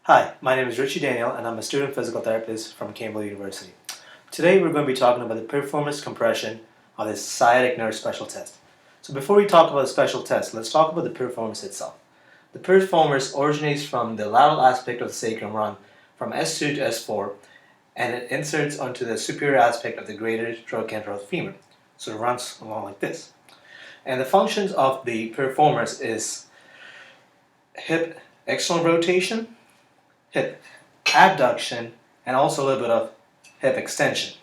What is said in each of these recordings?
Hi, my name is Richie Daniel and I'm a student physical therapist from Campbell University. Today we're going to be talking about the piriformis compression of the sciatic nerve special test. So before we talk about the special test, let's talk about the piriformis itself. The piriformis originates from the lateral aspect of the sacrum run from S2 to S4 and it inserts onto the superior aspect of the greater trochanteral femur. So it runs along like this. And the functions of the piriformis is hip external rotation, hip abduction, and also a little bit of hip extension.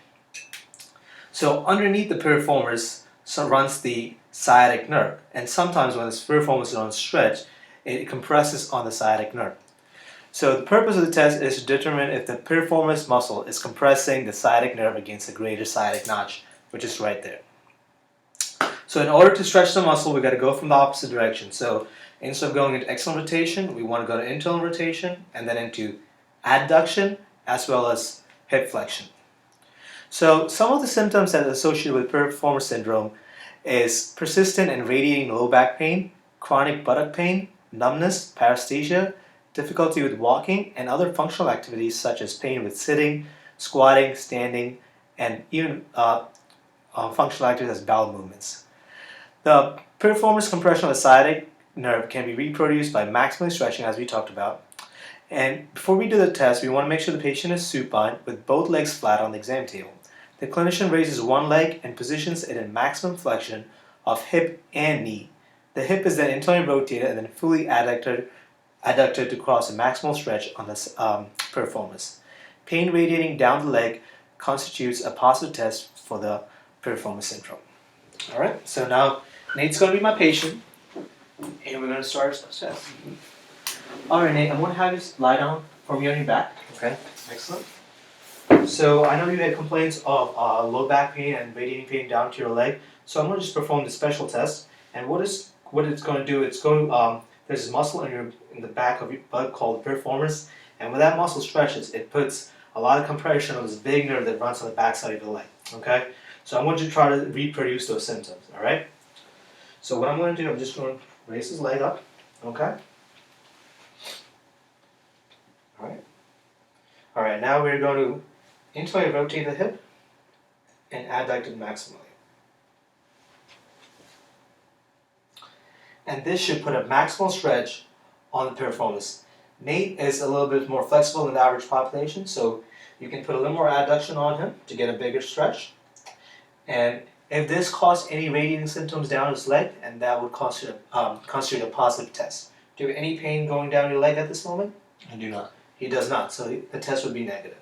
So underneath the piriformis runs the sciatic nerve, and sometimes when this piriformis is on stretch, it compresses on the sciatic nerve. So the purpose of the test is to determine if the piriformis muscle is compressing the sciatic nerve against the greater sciatic notch, which is right there. So in order to stretch the muscle, we got to go from the opposite direction. So instead of going into external rotation, we want to go to internal rotation and then into adduction as well as hip flexion. So some of the symptoms that are associated with piriformis syndrome is persistent and radiating low back pain, chronic buttock pain, numbness, paresthesia, difficulty with walking, and other functional activities such as pain with sitting, squatting, standing, and even functional activities as bowel movements. The piriformis compression of the sciatic nerve can be reproduced by maximally stretching, as we talked about. And before we do the test, we want to make sure the patient is supine with both legs flat on the exam table. The clinician raises one leg and positions it in maximum flexion of hip and knee. The hip is then internally rotated and then fully adducted to cause a maximal stretch on the piriformis. Pain radiating down the leg constitutes a positive test for the piriformis syndrome. All right, so now Nate's going to be my patient, and we're going to start our test. All right, Nate, I'm going to have you lie down for me on your back. Okay, excellent. So I know you had complaints of low back pain and radiating pain down to your leg, so I'm going to just perform the special test. And what it's going to do, it's going to there's a muscle in the back of your butt called the piriformis, and when that muscle stretches, it puts a lot of compression on this big nerve that runs on the back side of the leg. Okay, so I want you to try to reproduce those symptoms. All right. So what I'm going to do, I'm just going to raise his leg up. Okay. All right, now we're going to internally rotate the hip and adduct it maximally. And this should put a maximal stretch on the piriformis. Nate is a little bit more flexible than the average population, so you can put a little more adduction on him to get a bigger stretch. And if this caused any radiating symptoms down his leg, and that would constitute a positive test. Do you have any pain going down your leg at this moment? I do not. He does not, so the test would be negative.